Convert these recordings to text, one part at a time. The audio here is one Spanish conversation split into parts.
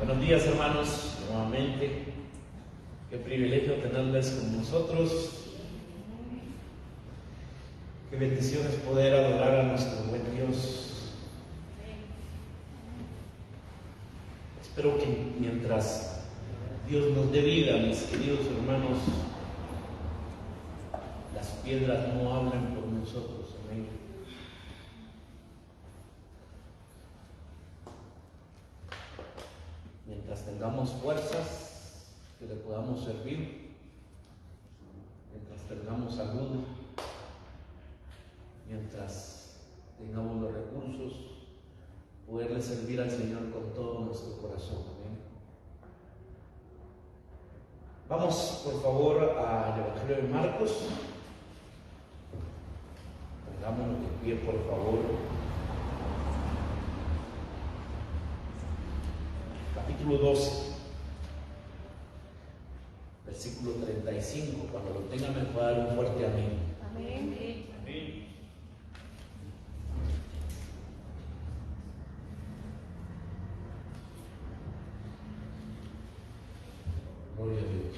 Buenos días, hermanos, nuevamente. Qué privilegio tenerles con nosotros. Qué bendición es poder adorar a nuestro buen Dios. Espero que mientras Dios nos dé vida, mis queridos hermanos, las piedras no hablen por nosotros. Amén. Mientras tengamos fuerzas, que le podamos servir, mientras tengamos salud, mientras tengamos los recursos, poderle servir al Señor con todo nuestro corazón. Amén. Vamos, por favor, al Evangelio de Marcos. Pongámonos de pie, por favor. Capítulo 12, versículo 35. Cuando lo tengan me puede dar un fuerte amén. Amén. Amén. Gloria a Dios.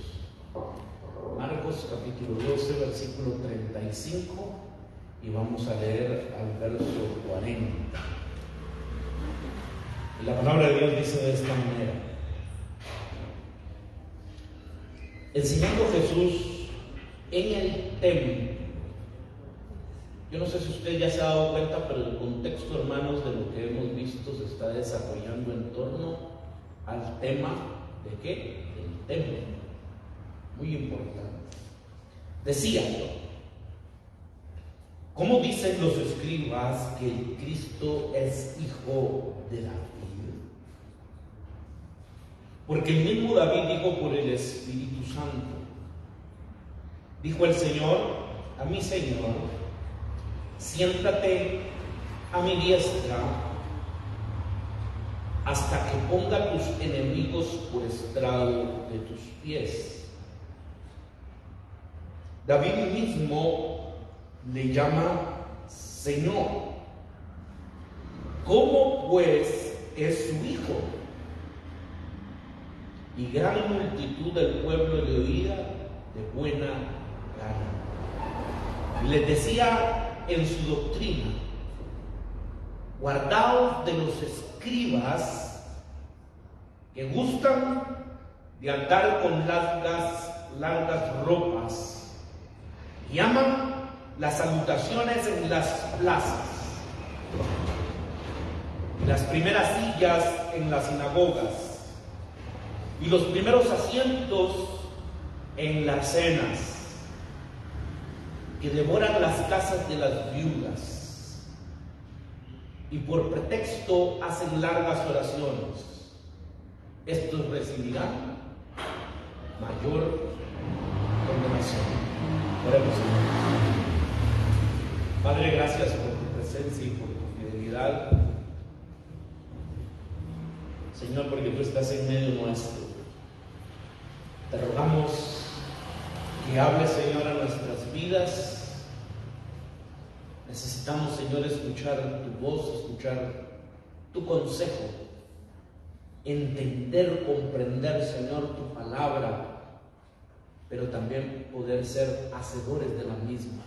Marcos capítulo 12, versículo 35, y vamos a leer al verso 40. Y la palabra de Dios dice de esta manera: enseñando Jesús en el templo. Yo no sé si usted ya se ha dado cuenta, pero el contexto, hermanos, de lo que hemos visto se está desarrollando en torno al tema de ¿qué? El templo. Muy importante. Decía: ¿cómo dicen los escribas que el Cristo es hijo de David? Porque el mismo David dijo por el Espíritu Santo: dijo el Señor a mi Señor, siéntate a mi diestra hasta que ponga tus enemigos por estrado de tus pies. David mismo le llama Señor. ¿Cómo pues es su hijo? Y gran multitud del pueblo le oía de buena gana. Les decía en su doctrina: guardaos de los escribas que gustan de andar con largas ropas y aman las salutaciones en las plazas, las primeras sillas en las sinagogas y los primeros asientos en las cenas, que devoran las casas de las viudas y por pretexto hacen largas oraciones. Estos recibirán mayor condenación. Oremos. Padre, gracias por tu presencia y por tu fidelidad. Señor, porque tú estás en medio nuestro. Te rogamos que hables, Señor, a nuestras vidas. Necesitamos, Señor, escuchar tu voz, escuchar tu consejo, entender, comprender, Señor, tu palabra, pero también poder ser hacedores de la misma.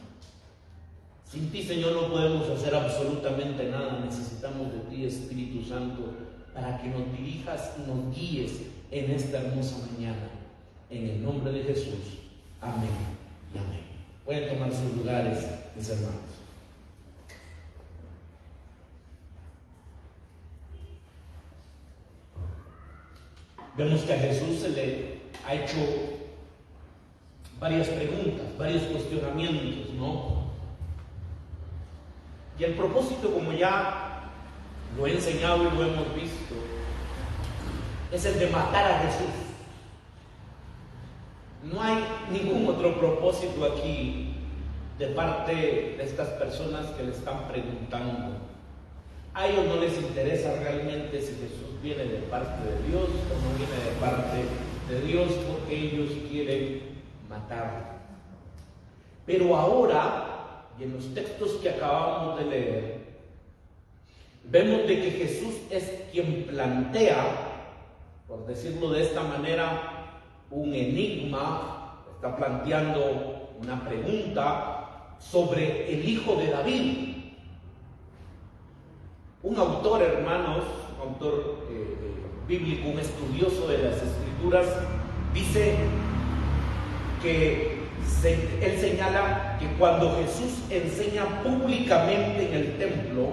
Sin ti, Señor, no podemos hacer absolutamente nada. Necesitamos de ti, Espíritu Santo, para que nos dirijas y nos guíes en esta hermosa mañana. En el nombre de Jesús. Amén y amén. Pueden tomar sus lugares, mis hermanos. Vemos que a Jesús se le ha hecho varias preguntas, varios cuestionamientos, ¿no? Y el propósito, como ya lo he enseñado y lo hemos visto, es el de matar a Jesús. No hay ningún otro propósito aquí de parte de estas personas que le están preguntando. A ellos no les interesa realmente si Jesús viene de parte de Dios o no viene de parte de Dios, porque ellos quieren matarlo. Pero ahora, y en los textos que acabamos de leer, vemos de que Jesús es quien plantea por decirlo de esta manera, un enigma, está planteando una pregunta sobre el hijo de David. Un autor, hermanos, un autor bíblico, un estudioso de las Escrituras, dice que él señala que cuando Jesús enseña públicamente en el templo,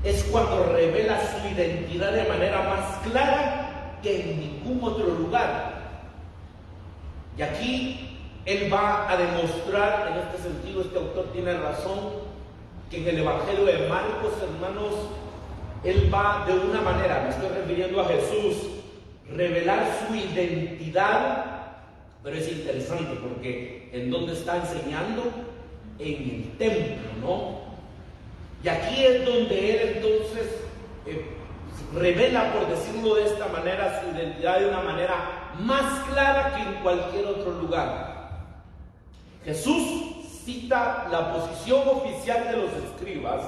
es cuando revela su identidad de manera más clara que en ningún otro lugar. Y aquí él va a demostrar, en este sentido, este autor tiene razón, que en el Evangelio de Marcos, hermanos, él va de una manera, me estoy refiriendo a Jesús, revelar su identidad, pero es interesante porque ¿en dónde está enseñando? En el templo, ¿no? Y aquí es donde él entonces revela, por decirlo de esta manera, su identidad de una manera más clara que en cualquier otro lugar. Jesús cita la posición oficial de los escribas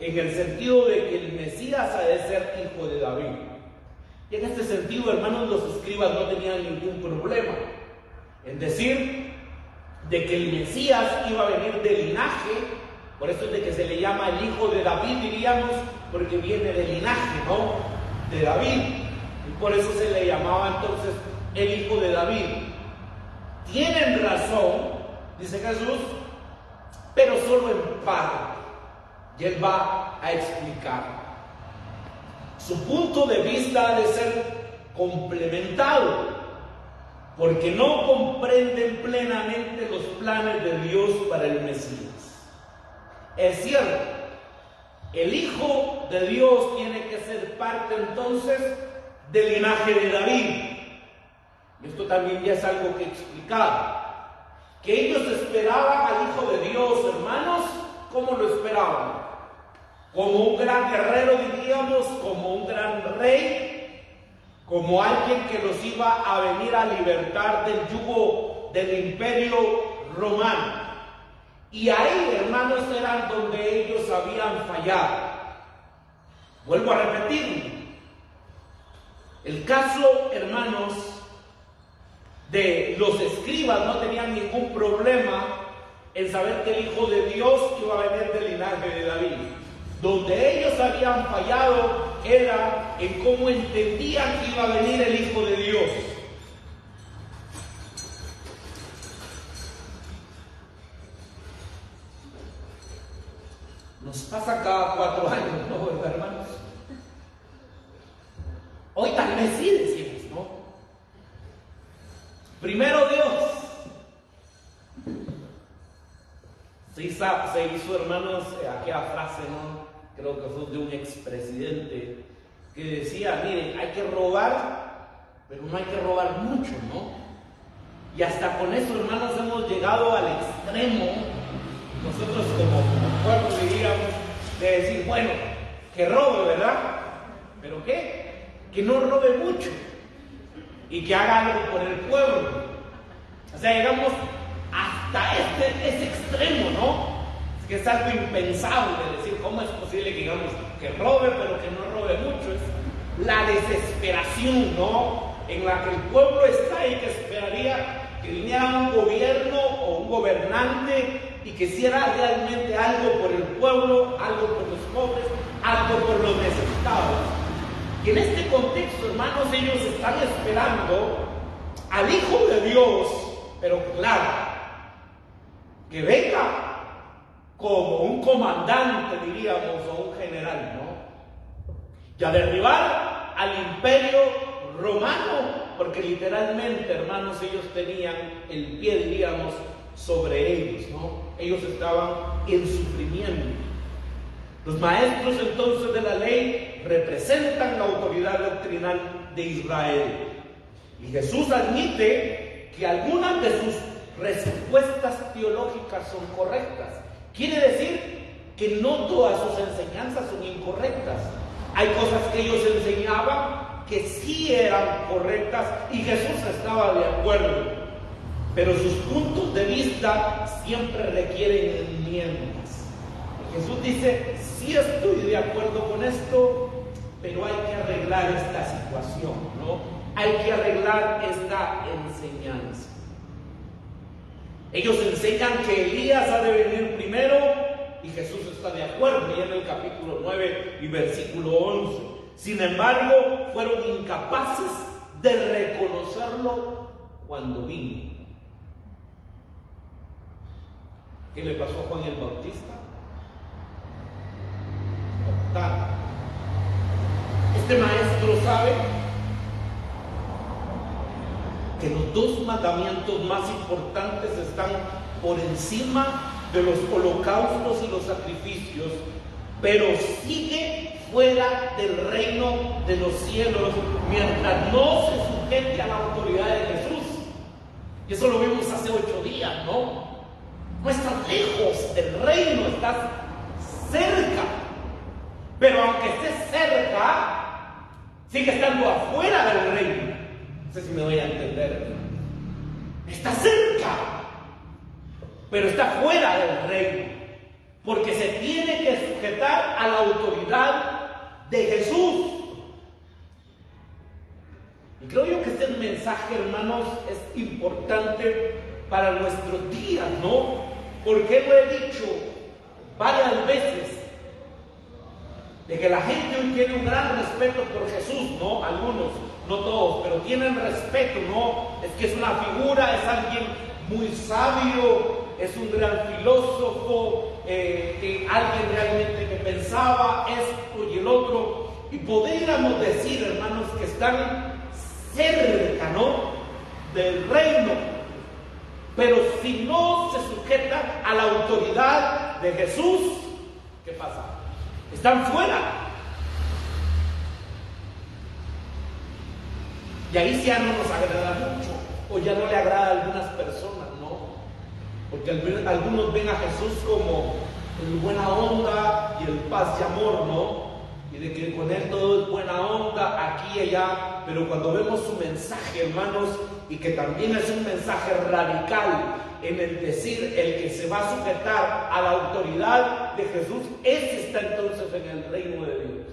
en el sentido de que el Mesías ha de ser hijo de David. Y en este sentido, hermanos, los escribas no tenían ningún problema en decir de que el Mesías iba a venir del linaje. Por eso es de que se le llama el hijo de David, diríamos, porque viene del linaje, ¿no? De David. Y por eso se le llamaba entonces el hijo de David. Tienen razón, dice Jesús, pero solo en parte. Y él va a explicar. Su punto de vista ha de ser complementado, porque no comprenden plenamente los planes de Dios para el Mesías. Es cierto, el Hijo de Dios tiene que ser parte entonces del linaje de David. Y esto también ya es algo que explicar. Que ellos esperaban al Hijo de Dios, hermanos, ¿cómo lo esperaban? Como un gran guerrero, diríamos, como un gran rey, como alguien que los iba a venir a libertar del yugo del imperio romano. Y ahí, hermanos, eran donde ellos habían fallado. Vuelvo a repetir. El caso, hermanos, de los escribas no tenían ningún problema en saber que el Hijo de Dios iba a venir del linaje de David. Donde ellos habían fallado era en cómo entendían que iba a venir el Hijo de Dios. Nos pasa cada 4 años, ¿no, verdad, hermanos? Hoy tal vez sí decimos, ¿no? Primero Dios. Se hizo, hermanos, aquella frase, ¿no? Creo que fue de un expresidente que decía, miren, hay que robar, pero no hay que robar mucho, ¿no? Y hasta con eso, hermanos, hemos llegado al extremo, nosotros como pueblo diríamos, de decir, bueno, que robe, ¿verdad? ¿Pero qué? Que no robe mucho y que haga algo por el pueblo. O sea, llegamos hasta ese extremo, ¿no? Es que es algo impensable decir, ¿cómo es posible que digamos que robe, pero que no robe mucho? Es la desesperación, ¿no? En la que el pueblo está y que esperaría que viniera un gobierno o un gobernante y que hiciera realmente algo por el pueblo, algo por los pobres, algo por los necesitados. Y en este contexto, hermanos, ellos están esperando al Hijo de Dios, pero claro, que venga como un comandante, diríamos, o un general, ¿no? Y a derribar al imperio romano, porque literalmente, hermanos, ellos tenían el pie, diríamos, sobre ellos, ¿no? Ellos estaban en sufrimiento. Los maestros entonces de la ley representan la autoridad doctrinal de Israel. Y Jesús admite que algunas de sus respuestas teológicas son correctas. Quiere decir que no todas sus enseñanzas son incorrectas. Hay cosas que ellos enseñaban que sí eran correctas y Jesús estaba de acuerdo. Pero sus puntos de vista siempre requieren enmiendas. Jesús dice, sí estoy de acuerdo con esto, pero hay que arreglar esta situación, ¿no? hay que arreglar esta enseñanza. Ellos enseñan que Elías ha de venir primero y Jesús está de acuerdo, y en el capítulo 9 y versículo 11. Sin embargo, fueron incapaces de reconocerlo cuando vino. ¿Qué le pasó a Juan el Bautista? Este maestro sabe que los dos mandamientos más importantes están por encima de los holocaustos y los sacrificios, pero sigue fuera del reino de los cielos mientras no se sujete a la autoridad de Jesús. Y eso lo vimos hace 8 días, ¿no? No estás lejos del reino, estás cerca. Pero aunque estés cerca, sigue estando afuera del reino. No sé si me voy a entender. Está cerca, pero está fuera del reino, porque se tiene que sujetar a la autoridad de Jesús. Y creo yo que este mensaje, hermanos, es importante para nuestros días, ¿no? Porque lo he dicho varias veces, de que la gente hoy tiene un gran respeto por Jesús, ¿no? Algunos, no todos, pero tienen respeto, ¿no? Es que es una figura, es alguien muy sabio, es un gran filósofo, alguien realmente que pensaba esto y el otro. Y podríamos decir, hermanos, que están cerca, ¿no?, del reino. Pero si no se sujetan a la autoridad de Jesús, ¿qué pasa? Están fuera. Y ahí ya no nos agrada mucho, o ya no le agrada a algunas personas, ¿no? Porque algunos ven a Jesús como el buena onda y el paz y amor, ¿no? Y de que con él todo es buena onda, aquí y allá. Pero cuando vemos su mensaje, hermanos, y que también es un mensaje radical en el decir, el que se va a sujetar a la autoridad de Jesús, ese está entonces en el reino de Dios.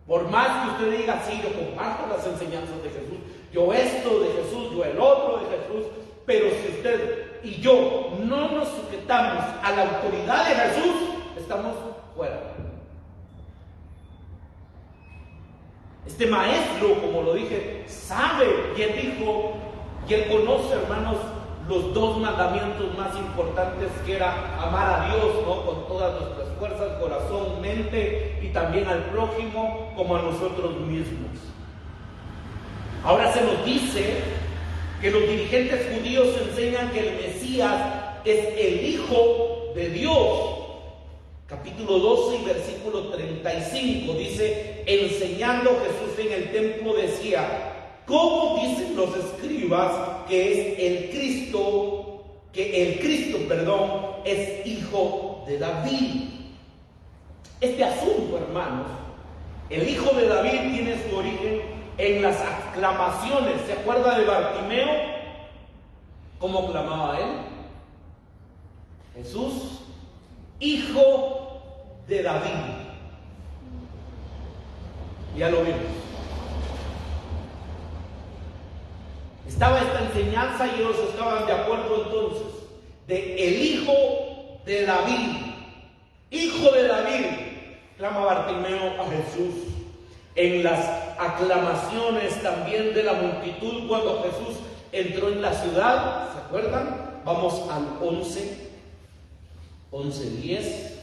Por más que usted diga, sí, yo comparto las enseñanzas de Jesús, yo esto de Jesús, yo el otro de Jesús, pero si usted y yo no nos sujetamos a la autoridad de Jesús, estamos fuera. Este maestro, como lo dije, sabe, y él dijo, y él conoce, hermanos, los dos mandamientos más importantes, que era amar a Dios, ¿no?, con todas nuestras fuerzas, corazón, mente, y también al prójimo como a nosotros mismos. Ahora se nos dice que los dirigentes judíos enseñan que el Mesías es el Hijo de Dios. Capítulo 12 y versículo 35 dice: enseñando Jesús en el templo decía, ¿cómo dicen los escribas que es el Cristo, es hijo de David? Este asunto, hermanos, el hijo de David tiene su origen en las aclamaciones. ¿Se acuerda de Bartimeo? ¿Cómo clamaba él? Jesús, hijo de David. Ya lo vimos. Estaba esta enseñanza y ellos estaban de acuerdo entonces de el hijo de David. Hijo de David, clama Bartimeo a Jesús. En las aclamaciones también de la multitud cuando Jesús entró en la ciudad, ¿se acuerdan? Vamos al 11:10.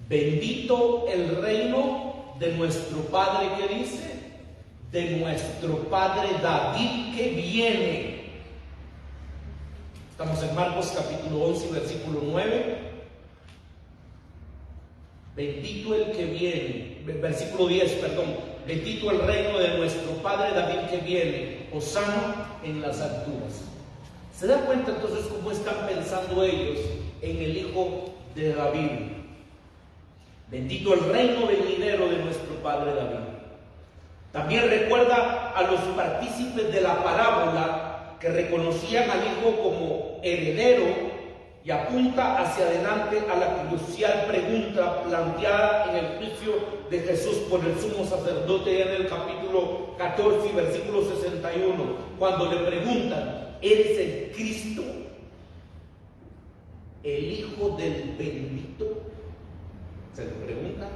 Bendito el reino de nuestro Padre, ¿qué dice? De nuestro Padre David que viene. Estamos en Marcos capítulo 11, versículo 9. Bendito el que viene, versículo 10, perdón. Bendito el reino de nuestro Padre David que viene, hosana en las alturas. ¿Se da cuenta entonces cómo están pensando ellos en el Hijo de David? Bendito el reino venidero de nuestro Padre David. También recuerda a los partícipes de la parábola que reconocían al Hijo como heredero y apunta hacia adelante a la crucial pregunta planteada en el juicio de Jesús por el sumo sacerdote en el capítulo 14 y versículo 61, cuando le preguntan: ¿eres el Cristo, el Hijo del Bendito? Se le pregunta: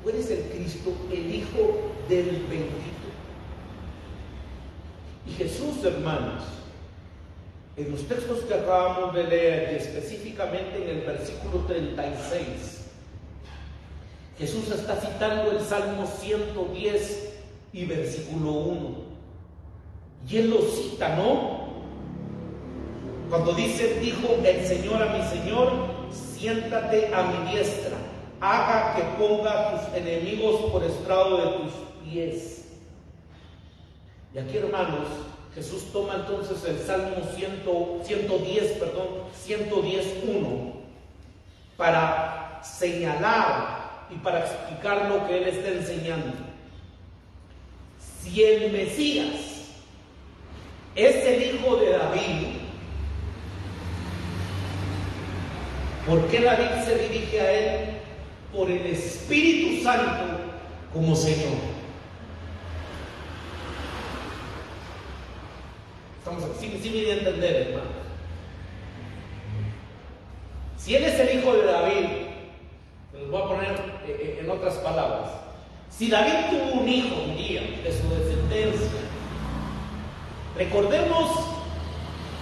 ¿tú eres el Cristo, el Hijo del Bendito? Y Jesús, hermanos, en los textos que acabamos de leer, y específicamente en el versículo 36, Jesús está citando el Salmo 110 y versículo 1. Y él lo cita, ¿no? Cuando dice: dijo el Señor a mi Señor, siéntate a mi diestra, haga que ponga a tus enemigos por estrado de tus pies. Y aquí, hermanos, Jesús toma entonces el Salmo 110:1 para señalar y para explicar lo que él está enseñando. Si el Mesías es el hijo de David, ¿por qué David se dirige a él por el Espíritu Santo como Señor? Estamos aquí, sí me voy a entender, hermano. Si él es el hijo de David, los voy a poner en otras palabras. Si David tuvo un hijo un día de su descendencia, recordemos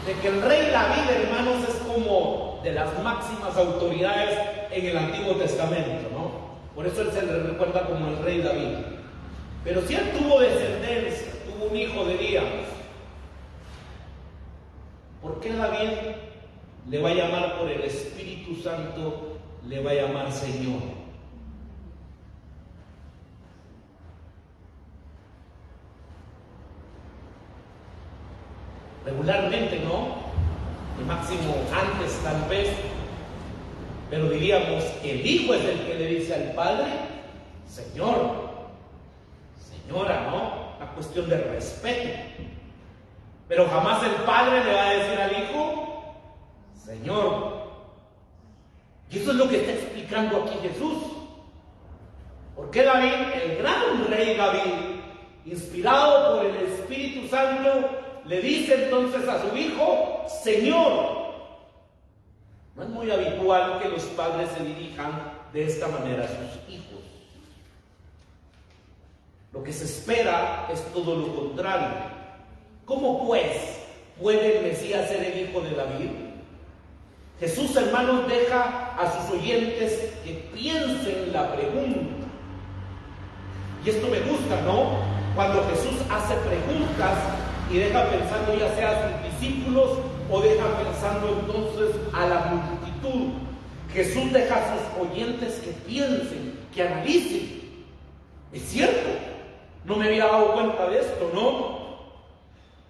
de que el rey David, hermanos, es como de las máximas autoridades en el Antiguo Testamento, ¿no? Por eso él se le recuerda como el rey David. Pero si él tuvo descendencia, tuvo un hijo, diríamos, ¿por qué David le va a llamar por el Espíritu Santo, le va a llamar Señor? Regularmente, ¿no? Y máximo antes tal vez, pero diríamos que el hijo es el que le dice al padre: Señor, señora, ¿no? Una cuestión de respeto. Pero jamás el padre le va a decir al hijo: Señor. Y eso es lo que está explicando aquí Jesús. ¿Por qué David, el gran rey David, inspirado por el Espíritu Santo, le dice entonces a su hijo: Señor? No es muy habitual que los padres se dirijan de esta manera a sus hijos. Lo que se espera es todo lo contrario. ¿Cómo pues puede el Mesías ser el hijo de David? Jesús, hermanos, deja a sus oyentes que piensen la pregunta. Y esto me gusta, ¿no? Cuando Jesús hace preguntas y deja pensando ya sea a sus discípulos o deja pensando entonces a la multitud. Jesús deja a sus oyentes que piensen, que analicen. Es cierto, no me había dado cuenta de esto, ¿no?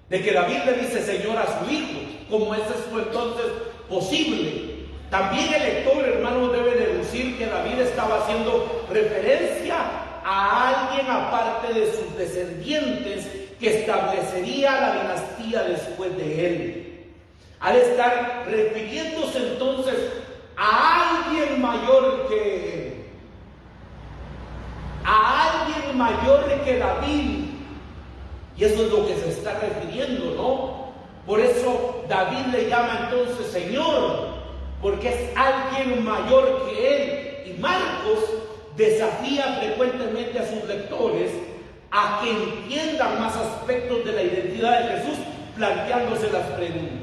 De que David le dice Señor a su hijo. ¿Cómo es esto entonces posible? También el lector, hermano, debe deducir que David estaba haciendo referencia a alguien aparte de sus descendientes que establecería la dinastía después de él. Al estar refiriéndose entonces a alguien mayor que él, a alguien mayor que David. Y eso es lo que se está refiriendo, ¿no? Por eso David le llama entonces Señor, porque es alguien mayor que él. Y Marcos desafía frecuentemente a sus lectores a que entiendan más aspectos de la identidad de Jesús, planteándose las preguntas.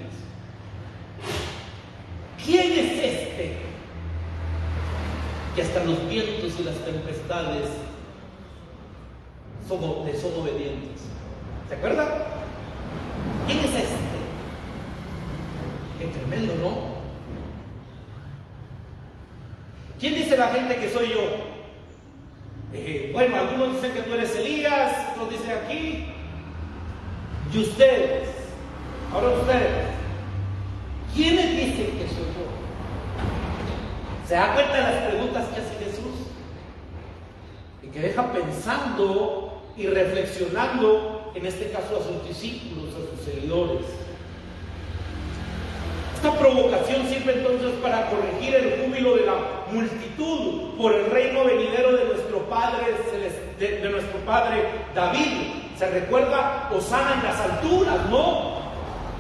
¿Quién es este que hasta los vientos y las tempestades le son obedientes? ¿Se acuerdan? ¿Quién es este? Qué tremendo, ¿no? ¿Quién dice la gente que soy yo? Bueno, algunos dicen que tú eres Elías, otros dicen aquí. Y ustedes, ahora ustedes, ¿quiénes dicen que soy yo? ¿Se da cuenta de las preguntas que hace Jesús? Y que deja pensando y reflexionando, en este caso a sus discípulos, a sus seguidores. Esta provocación sirve entonces para corregir el júbilo de la multitud por el reino venidero de nuestro Padre, de nuestro Padre David. Se recuerda Hosana en las alturas, ¿no?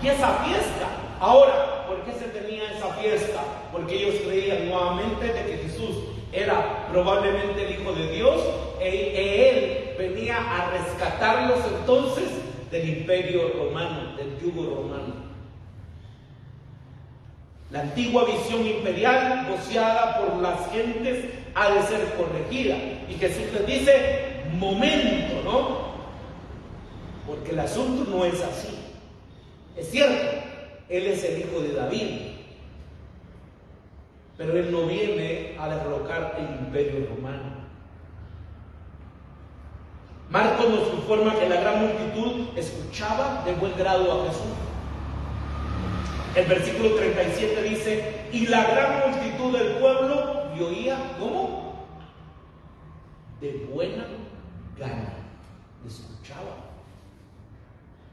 Y esa fiesta. Ahora, ¿por qué se tenía esa fiesta? Porque ellos creían nuevamente de que Jesús era probablemente el Hijo de Dios Él venía a rescatarlos entonces del imperio romano, del yugo romano. La antigua visión imperial, voceada por las gentes, ha de ser corregida. Y Jesús les dice, momento, ¿no? Porque el asunto no es así. Es cierto, Él es el Hijo de David, pero Él no viene a derrocar el imperio romano. Marcos nos informa que la gran multitud escuchaba de buen grado a Jesús. El versículo 37 dice, y la gran multitud del pueblo le oía, ¿cómo? De buena gana. Le escuchaba.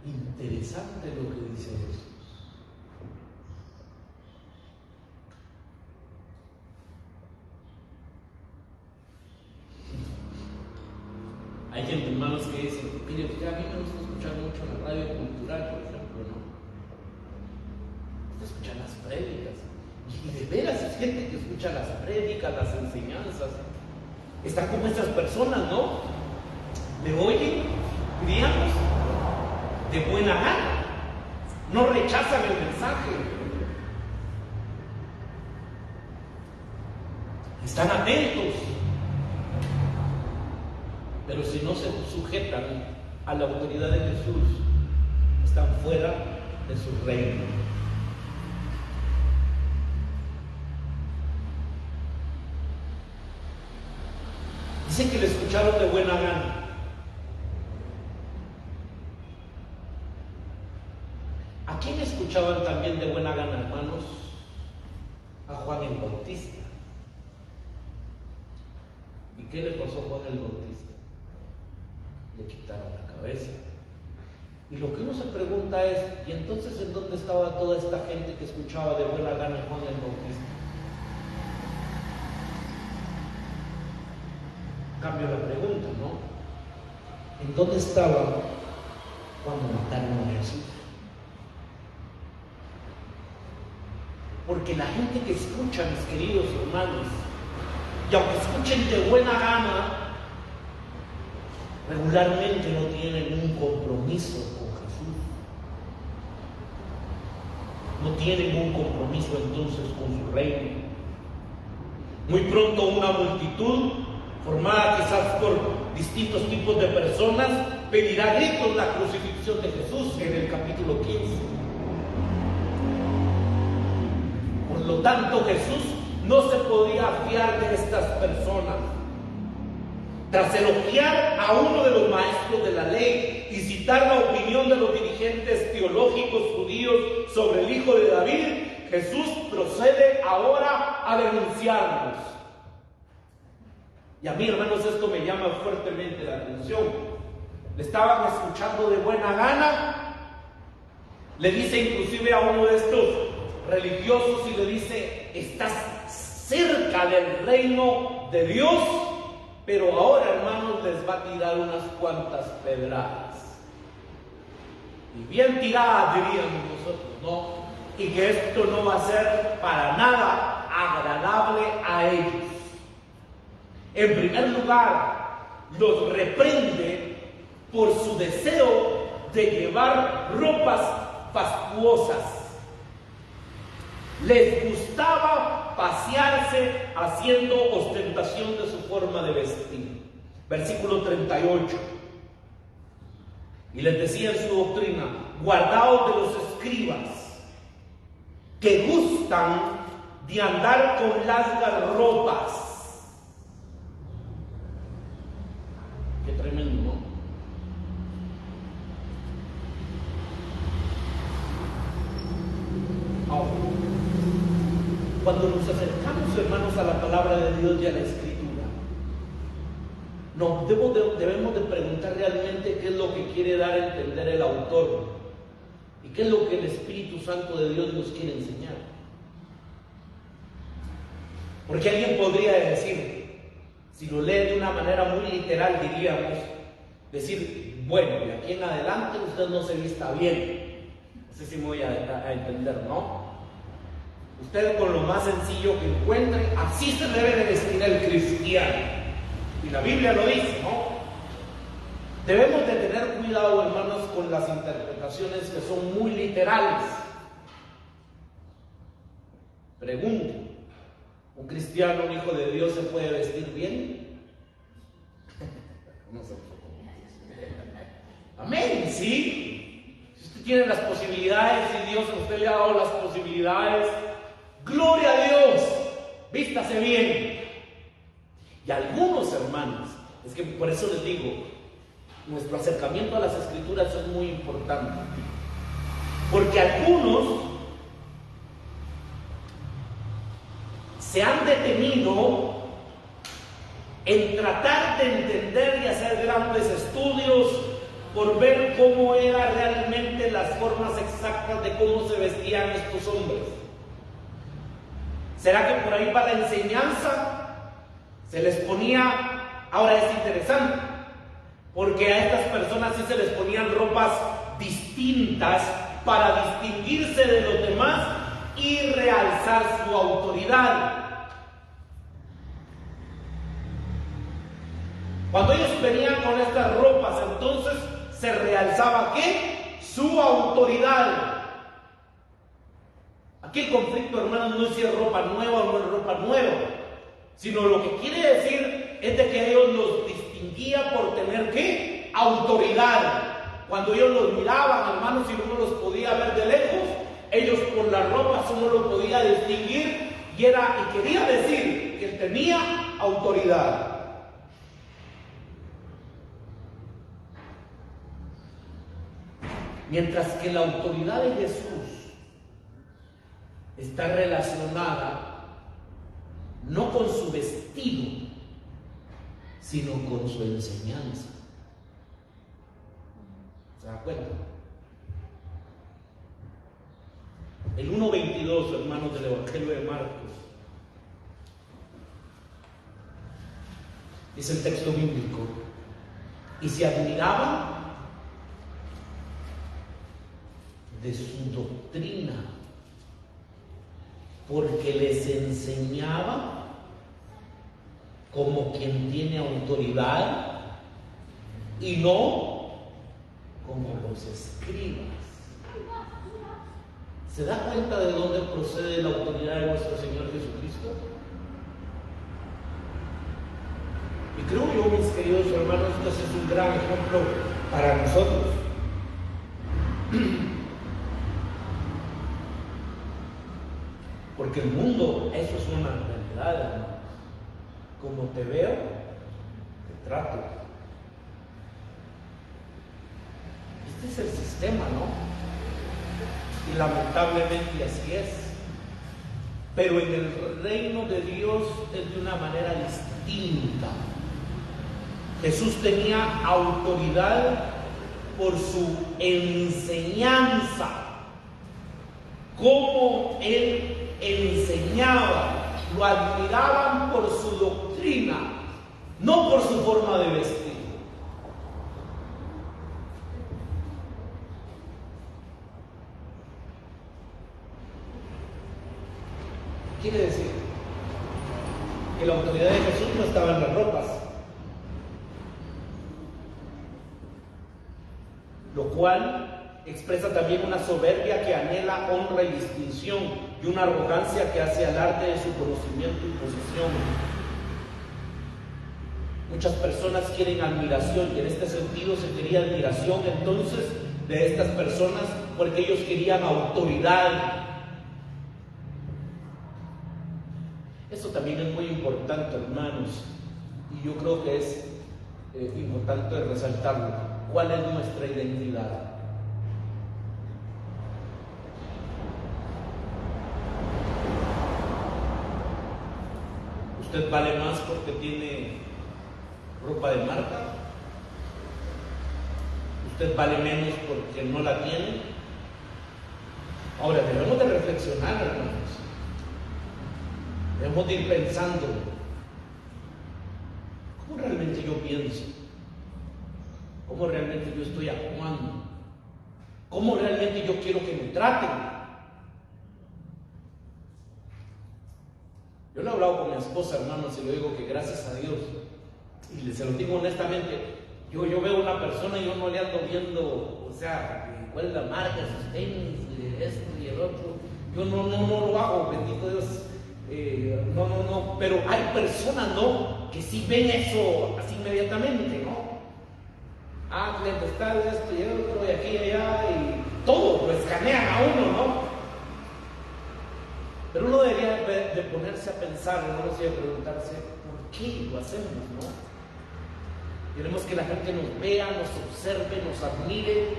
Interesante lo que dice Jesús. Hay gente, hermanos, que dicen, mire, usted, a mí me gusta escuchar mucho la radio cultural, por ejemplo, ¿no? Escuchar las prédicas. Y de veras es gente que escucha las prédicas, las enseñanzas. Están como estas personas, ¿no? Le oyen, digamos, de buena gana. No rechazan el mensaje. Están atentos. Pero si no se sujetan a la autoridad de Jesús, están fuera de su reino. Dice que le escucharon de buena gana. ¿A quién escuchaban también de buena gana, hermanos? A Juan el Bautista. ¿Y qué le pasó a Juan el Bautista? Le quitaron la cabeza. Y lo que uno se pregunta es, ¿y entonces en dónde estaba toda esta gente que escuchaba de buena gana a Juan el Bautista? Cambio la pregunta, ¿no? ¿En dónde estaba cuando mataron a Jesús? Porque la gente que escucha, mis queridos hermanos, y aunque escuchen de buena gana, regularmente no tienen un compromiso con Jesús. No tienen un compromiso entonces con su reino. Muy pronto una multitud, formada quizás por distintos tipos de personas, pedirá a gritos la crucifixión de Jesús en el capítulo 15. Por lo tanto, Jesús no se podía fiar de estas personas. Tras elogiar a uno de los maestros de la ley y citar la opinión de los dirigentes teológicos judíos sobre el Hijo de David, Jesús procede ahora a denunciarlos. Y a mí, hermanos, esto me llama fuertemente la atención. Le estaban escuchando de buena gana. Le dice inclusive a uno de estos religiosos y le dice, estás cerca del reino de Dios. Pero ahora, hermanos, les va a tirar unas cuantas pedradas. Y bien tiradas, diríamos nosotros, ¿no? Y que esto no va a ser para nada agradable a ellos. En primer lugar, los reprende por su deseo de llevar ropas fastuosas. Les gustaba pasearse haciendo ostentación de su forma de vestir. Versículo 38. Y les decía en su doctrina, guardaos de los escribas que gustan de andar con largas ropas. Qué tremendo, ¿no? Ahora, cuando nos acercamos, hermanos, a la palabra de Dios y a la Escritura, debemos de preguntar realmente qué es lo que quiere dar a entender el autor ¿Y qué es lo que el Espíritu Santo de Dios nos quiere enseñar? Porque alguien podría decir, si lo lee de una manera muy literal, diríamos, decir, bueno, de aquí en adelante usted no se vista bien. No sé si me voy a entender, ¿no? Usted con lo más sencillo que encuentre, así se debe de vestir el cristiano. Y la Biblia lo dice, ¿no? Debemos de tener cuidado, hermanos, con las interpretaciones que son muy literales. Pregunto, ¿un cristiano, un hijo de Dios, se puede vestir bien? No sé. Amén, ¿sí? Si usted tiene las posibilidades y Dios a usted le ha dado las posibilidades, gloria a Dios, vístase bien. Y algunos hermanos, es que por eso les digo, nuestro acercamiento a las Escrituras es muy importante, porque algunos se han detenido en tratar de entender y hacer grandes estudios por ver cómo eran realmente las formas exactas de cómo se vestían estos hombres. ¿Será que por ahí para la enseñanza se les ponía? Ahora es interesante, porque a estas personas sí se les ponían ropas distintas para distinguirse de los demás y realzar su autoridad. Cuando ellos venían con estas ropas, entonces se realzaba ¿qué? Su autoridad. Aquí el conflicto, hermanos, no es si es ropa nueva o no es ropa nueva, sino lo que quiere decir es de que ellos los distinguía por tener ¿qué? Autoridad. Cuando ellos los miraban, hermanos, y uno los podía ver de lejos, ellos por las ropas uno lo podía distinguir y quería decir que tenía autoridad. Mientras que la autoridad de Jesús está relacionada no con su vestido, sino con su enseñanza. ¿Se da cuenta? El 1:22, hermanos, del Evangelio de Marcos, dice el texto bíblico, y se admiraban de su doctrina, porque les enseñaba como quien tiene autoridad y no como los escribas. ¿Se da cuenta de dónde procede la autoridad de nuestro Señor Jesucristo? Y creo yo, mis queridos hermanos, que ese es un gran ejemplo para nosotros. Porque el mundo, eso es una realidad, hermanos. Como te veo, te trato. Este es el sistema, ¿no? Y lamentablemente así es. Pero en el reino de Dios es de una manera distinta. Jesús tenía autoridad por su enseñanza. Cómo Él enseñaba, lo admiraban por su doctrina, no por su forma de vestir. Quiere decir que la autoridad de Jesús no estaba en las ropas, lo cual expresa también una soberbia que anhela honra y distinción y una arrogancia que hace alarde de su conocimiento y posición. Muchas personas quieren admiración y en este sentido se quería admiración entonces de estas personas porque ellos querían autoridad. Eso también es muy importante, hermanos, y yo creo que es importante resaltarlo. ¿Cuál es nuestra identidad? ¿Usted vale más porque tiene ropa de marca? ¿Usted vale menos porque no la tiene? Ahora, debemos de reflexionar, hermanos. Debemos de ir pensando, ¿cómo realmente yo pienso? ¿Cómo realmente yo estoy actuando? ¿Cómo realmente yo quiero que me traten? Yo le he hablado con mi esposa, hermanos, y le digo que gracias a Dios, y se lo digo honestamente, yo veo una persona y yo no le ando viendo, o sea, cuál es la marca de sus tenis, de esto y el otro. Yo no lo hago, bendito Dios. Pero hay personas, ¿no?, que sí ven eso así inmediatamente, ¿no? Cliente está de esto y el otro, y aquí y allá, y todo lo escanean a uno, ¿no? Pero uno debería de ponerse a pensar, hermanos, y a preguntarse, ¿por qué lo hacemos, no? Queremos que la gente nos vea, nos observe, nos admire.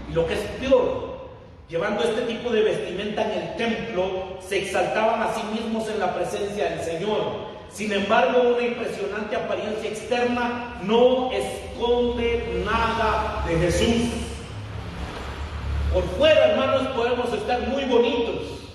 Y lo que es peor, llevando este tipo de vestimenta en el templo, se exaltaban a sí mismos en la presencia del Señor. Sin embargo, una impresionante apariencia externa no esconde nada de Jesús. Por fuera, hermanos, podemos estar muy bonitos.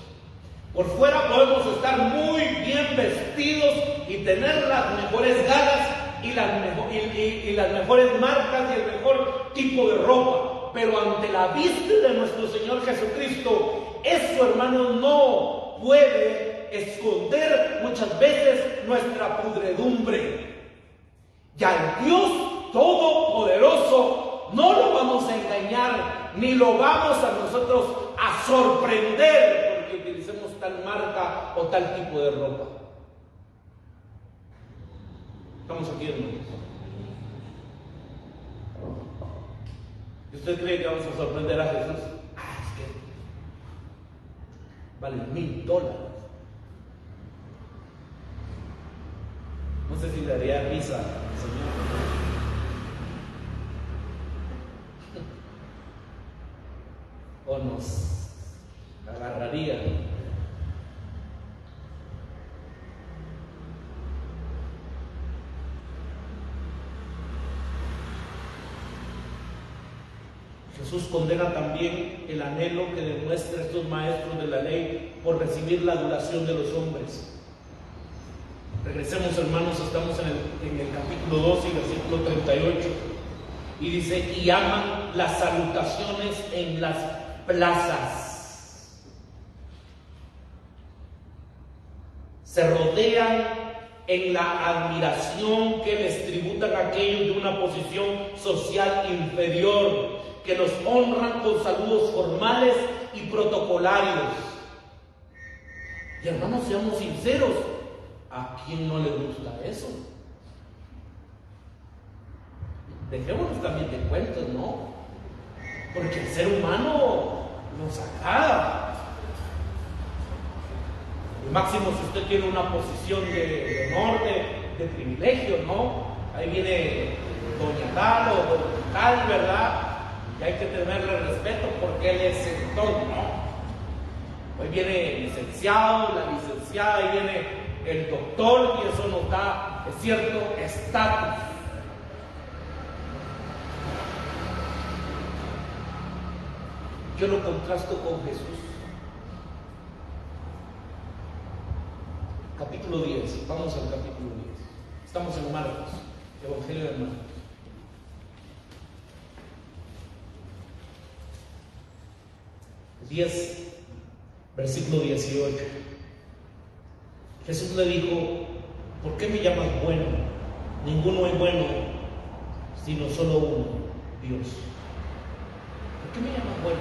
Por fuera podemos estar muy bien vestidos y tener las mejores galas y las mejores marcas y el mejor tipo de ropa. Pero ante la vista de nuestro Señor Jesucristo, eso, hermanos, no puede esconder muchas veces nuestra pudredumbre. Ya el Dios Todopoderoso no lo vamos a engañar, ni lo vamos a nosotros a sorprender porque utilicemos tal marca o tal tipo de ropa. Estamos aquí, hermanos. ¿Y usted cree que vamos a sorprender a Jesús? Es que vale $1000. No sé si le daría risa al Señor. O nos agarraría. Jesús condena también el anhelo que demuestran estos maestros de la ley por recibir la adoración de los hombres. Regresemos, hermanos, estamos en el capítulo 12 y versículo 38. Y dice, y aman las salutaciones en las plazas. Se rodean en la admiración que les tributan aquellos de una posición social inferior, que los honran con saludos formales y protocolarios. Y hermanos, seamos sinceros, ¿a quién no le gusta eso? Dejémonos también de cuentos, ¿no? Porque el ser humano nos agrada. Y máximo si usted tiene una posición de honor, de privilegio, ¿no? Ahí viene doña tal o don tal, ¿verdad? Y hay que tenerle respeto porque él es el don, ¿no? Hoy viene el licenciado, la licenciada, ahí viene el doctor, y eso nos da cierto estatus. Yo lo contrasto con Jesús. Capítulo 10, vamos al capítulo 10. Estamos en Marcos, Evangelio de Marcos. Versículo 18. Jesús le dijo, ¿por qué me llamas bueno? Ninguno es bueno, sino solo uno, Dios. ¿Por qué me llamas bueno?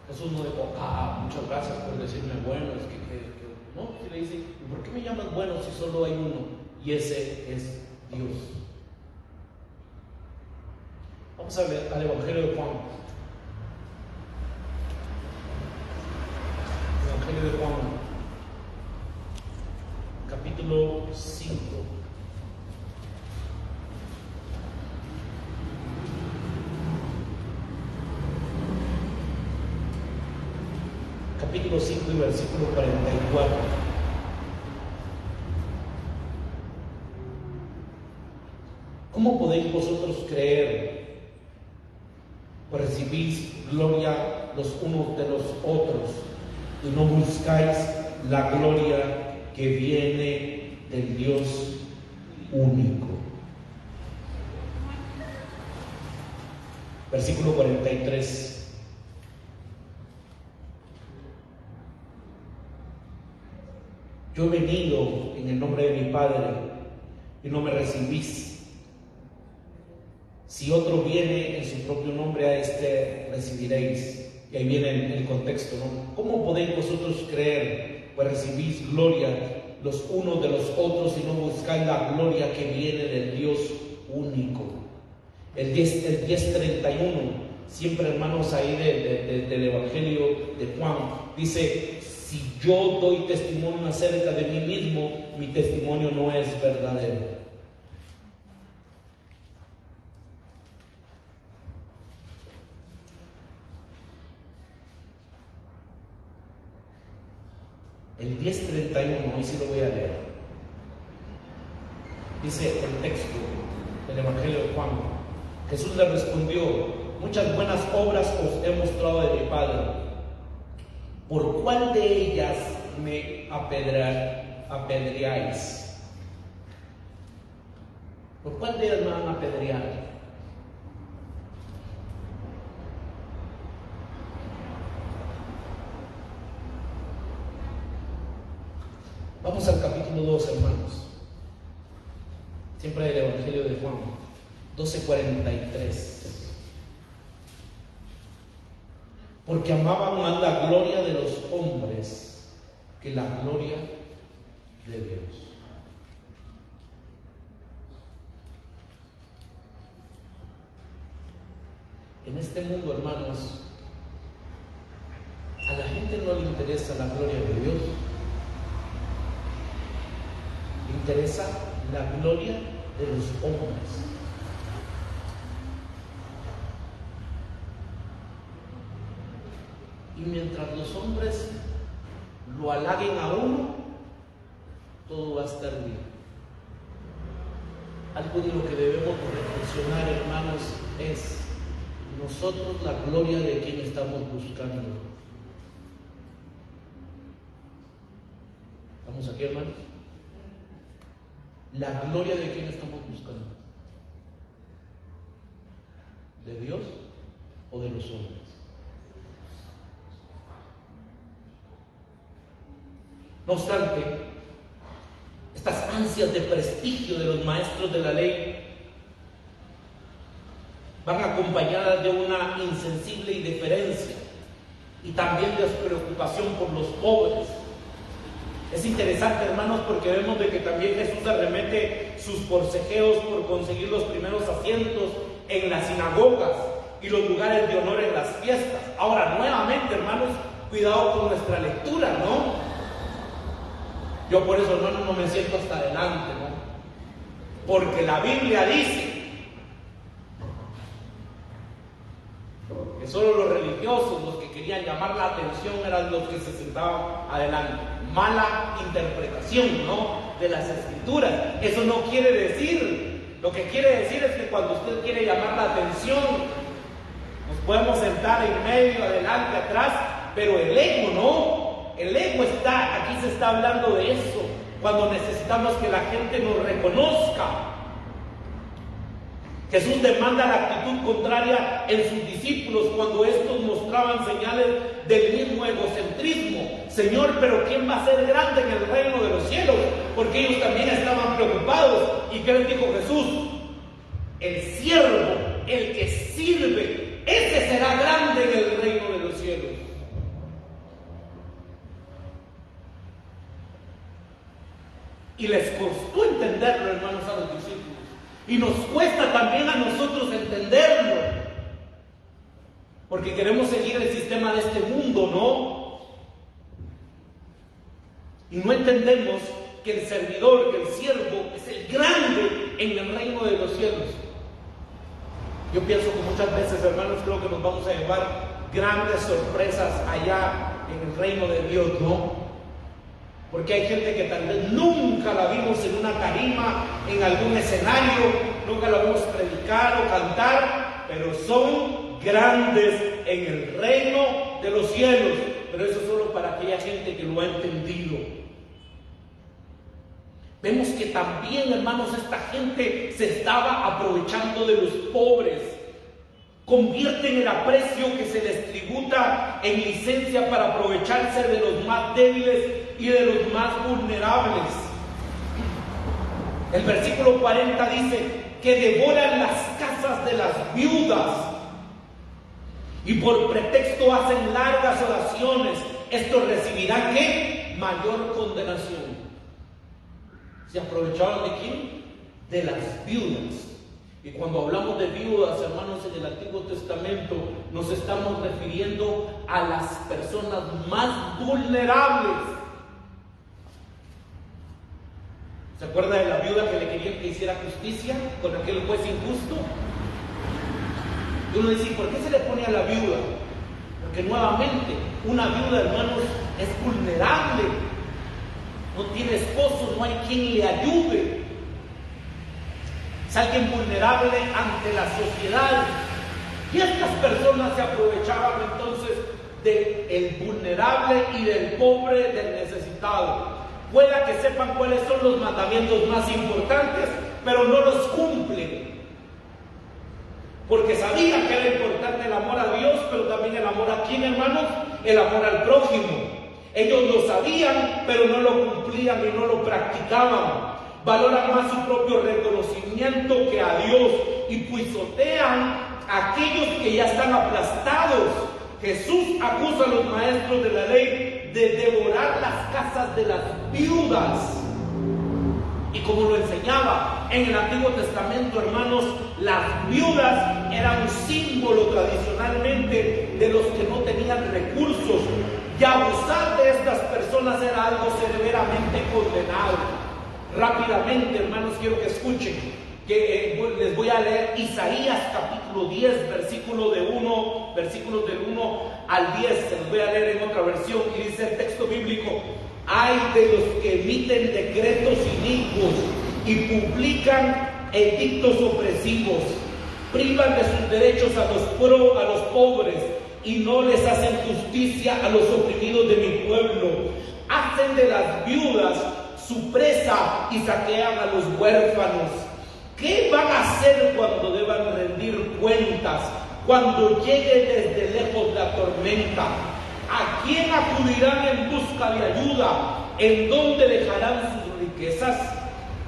Jesús no dijo, muchas gracias por decirme bueno, es que no, si le dice, ¿por qué me llamas bueno si solo hay uno? Y ese es Dios. Vamos a ver al Evangelio de Juan. Evangelio de Juan, capítulo 5. Capítulo 5 y versículo 44. ¿Cómo podéis vosotros creer? Pues recibís gloria los unos de los otros y no buscáis la gloria que viene del Dios único. Versículo 43. Yo he venido en el nombre de mi Padre y no me recibís. Si otro viene en su propio nombre, a este recibiréis. Y ahí viene el contexto, ¿no? ¿Cómo podéis vosotros creer? Pues recibís gloria los unos de los otros y no buscáis la gloria que viene del Dios único. El 10:31, siempre hermanos ahí del Evangelio de Juan, dice: si yo doy testimonio acerca de mí mismo, mi testimonio no es verdadero. El 10:31, hoy sí lo voy a leer. Dice el texto del Evangelio de Juan: Jesús le respondió: muchas buenas obras os he mostrado de mi Padre. ¿Por cuál de ellas me apedreáis? ¿Por cuál de ellas me van a apedrear? Vamos al capítulo 2, hermanos. Siempre el Evangelio de Juan, 12:43. Porque amaban más la gloria de los hombres que la gloria de Dios. En este mundo, hermanos, a la gente no le interesa la gloria de Dios. Le interesa la gloria de los hombres. Y mientras los hombres lo halaguen a uno, todo va a estar bien. Algo de lo que debemos reflexionar, hermanos, es nosotros la gloria de quien estamos buscando. ¿Estamos aquí, hermanos? La gloria de quien estamos buscando. ¿De Dios o de los hombres? No obstante, estas ansias de prestigio de los maestros de la ley van acompañadas de una insensible indiferencia y también de despreocupación por los pobres. Es interesante, hermanos, porque vemos de que también Jesús arremete sus forcejeos por conseguir los primeros asientos en las sinagogas y los lugares de honor en las fiestas. Ahora, nuevamente, hermanos, cuidado con nuestra lectura, ¿no? Yo por eso, hermano, no me siento hasta adelante, ¿no? Porque la Biblia dice que solo los religiosos, los que querían llamar la atención, eran los que se sentaban adelante. Mala interpretación, ¿no?, de las Escrituras. Eso no quiere decir, lo que quiere decir es que cuando usted quiere llamar la atención, nos podemos sentar en medio, adelante, atrás, pero el ego no. El ego está, aquí se está hablando de eso, cuando necesitamos que la gente nos reconozca. Jesús demanda la actitud contraria en sus discípulos cuando estos mostraban señales del mismo egocentrismo. Señor, pero ¿quién va a ser grande en el reino de los cielos? Porque ellos también estaban preocupados. ¿Y qué les dijo Jesús? El siervo, el que sirve, ese será grande en el reino de los cielos. Y les costó entenderlo, hermanos, a los discípulos. Y nos cuesta también a nosotros entenderlo. Porque queremos seguir el sistema de este mundo, ¿no? Y no entendemos que el servidor, que el siervo, es el grande en el reino de los cielos. Yo pienso que muchas veces, hermanos, creo que nos vamos a llevar grandes sorpresas allá en el reino de Dios, ¿no? Porque hay gente que tal vez nunca la vimos en una tarima, en algún escenario, nunca la vimos predicar o cantar, pero son grandes en el reino de los cielos. Pero eso es solo para aquella gente que lo ha entendido. Vemos que también, hermanos, esta gente se estaba aprovechando de los pobres. Convierten el aprecio que se les tributa en licencia para aprovecharse de los más débiles y de los más vulnerables. El versículo 40 dice que devoran las casas de las viudas y por pretexto hacen largas oraciones. Estos recibirán ¿qué? Mayor condenación. ¿Se aprovechaban de quién? De las viudas. Y cuando hablamos de viudas, hermanos, en el Antiguo Testamento nos estamos refiriendo a las personas más vulnerables. ¿Se acuerda de la viuda que le querían que hiciera justicia con aquel juez injusto? Y uno dice, ¿por qué se le pone a la viuda? Porque nuevamente, una viuda, hermanos, es vulnerable. No tiene esposo, no hay quien le ayude. Es alguien vulnerable ante la sociedad. Y estas personas se aprovechaban entonces del vulnerable y del pobre, del necesitado. Pueda que sepan cuáles son los mandamientos más importantes, pero no los cumplen. Porque sabían que era importante el amor a Dios, pero también el amor a quién, hermanos, el amor al prójimo. Ellos lo sabían, pero no lo cumplían y no lo practicaban. Valoran más su propio reconocimiento que a Dios y pisotean a aquellos que ya están aplastados. Jesús acusa a los maestros de la ley de devorar las casas de las viudas. Y como lo enseñaba en el Antiguo Testamento, hermanos, las viudas eran un símbolo tradicionalmente de los que no tenían recursos. Y abusar de estas personas era algo severamente condenado. Rápidamente, hermanos, quiero que escuchen, que les voy a leer Isaías capítulo 10, versículos del 1 al 10, se los voy a leer en otra versión, y dice el texto bíblico: ay de los que emiten decretos inicuos y publican edictos opresivos, privan de sus derechos a los pobres y no les hacen justicia a los oprimidos de mi pueblo, hacen de las viudas su presa y saquean a los huérfanos. ¿Qué van a hacer cuando deban rendir cuentas? Cuando llegue desde lejos la tormenta, ¿a quién acudirán en busca de ayuda? ¿En dónde dejarán sus riquezas?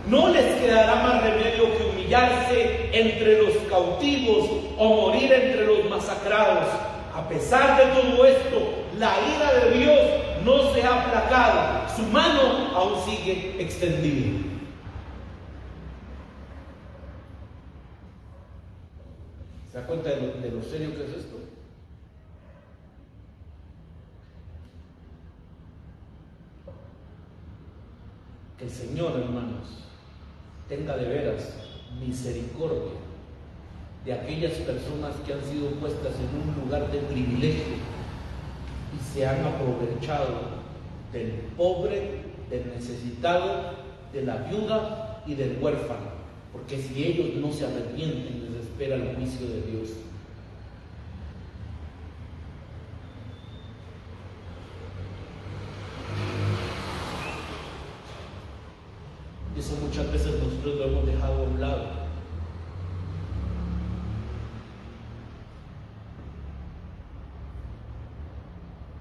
No les quedará más remedio que humillarse entre los cautivos o morir entre los masacrados. A pesar de todo esto, la ira de Dios no se ha aplacado, su mano aún sigue extendida. ¿Se da cuenta de lo serio que es esto? Que el Señor, hermanos, tenga de veras misericordia de aquellas personas que han sido puestas en un lugar de privilegio y se han aprovechado del pobre, del necesitado, de la viuda y del huérfano, porque si ellos no se arrepienten, les espera el juicio de Dios. Y eso muchas veces nosotros lo hemos dejado a un lado.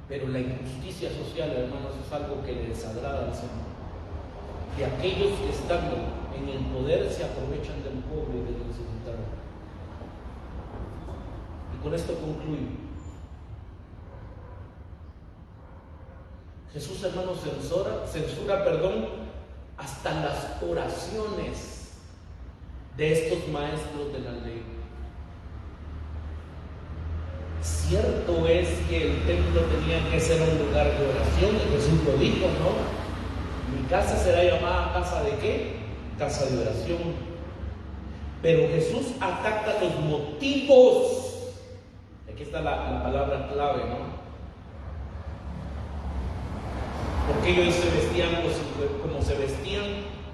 Pero la injusticia social, hermanos, es algo que le desagrada al Señor. De aquellos que estando en el poder se aprovechan del pobre y del necesitado. Y con esto concluyo. Jesús, hermanos, censura, hasta las oraciones de estos maestros de la ley. Cierto es que el templo tenía que ser un lugar de oración, y Jesús lo dijo, ¿no? Mi casa será llamada casa de ¿qué? Casa de oración. Pero Jesús ataca los motivos. Aquí está la palabra clave, ¿no? ¿Por qué ellos se vestían como se vestían?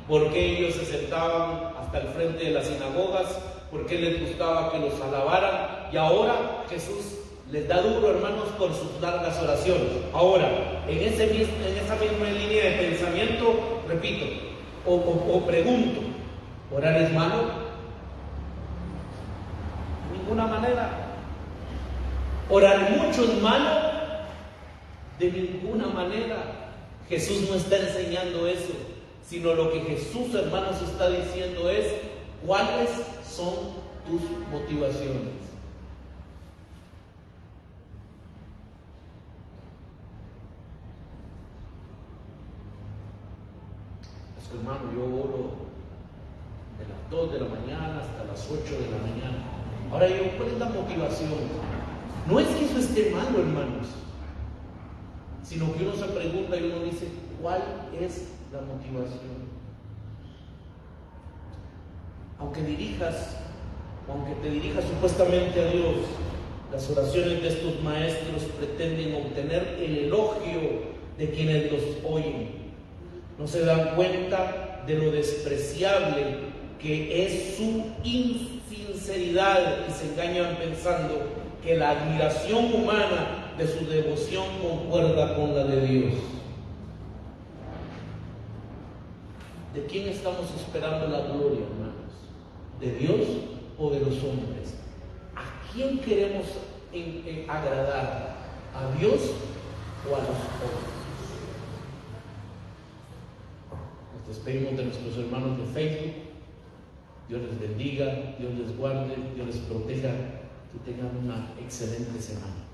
¿Por qué ellos se sentaban hasta el frente de las sinagogas? ¿Por qué les gustaba que los alabaran? Y ahora Jesús les da duro, hermanos, por sus largas oraciones. Ahora, en esa misma línea de pensamiento, repito, o pregunto, ¿orar es malo? De ninguna manera. ¿Orar mucho es malo? De ninguna manera. Jesús no está enseñando eso, sino lo que Jesús, hermanos, está diciendo es: ¿cuáles son tus motivaciones? Es que, hermano, yo oro de las 2 de la mañana hasta las 8 de la mañana. Ahora yo, ¿cuál es la motivación? No es que eso esté malo, hermanos, sino que uno se pregunta y uno dice: ¿cuál es la motivación? Aunque te dirijas supuestamente a Dios, las oraciones de estos maestros pretenden obtener el elogio de quienes los oyen. No se dan cuenta de lo despreciable que es su insinceridad y se engañan pensando que la admiración humana de su devoción concuerda con la de Dios. ¿De quién estamos esperando la gloria, hermanos? ¿De Dios o de los hombres? ¿A quién queremos agradar? ¿A Dios o a los hombres? Nos despedimos de nuestros hermanos de Facebook. Dios les bendiga, Dios les guarde, Dios les proteja, que tengan una excelente semana.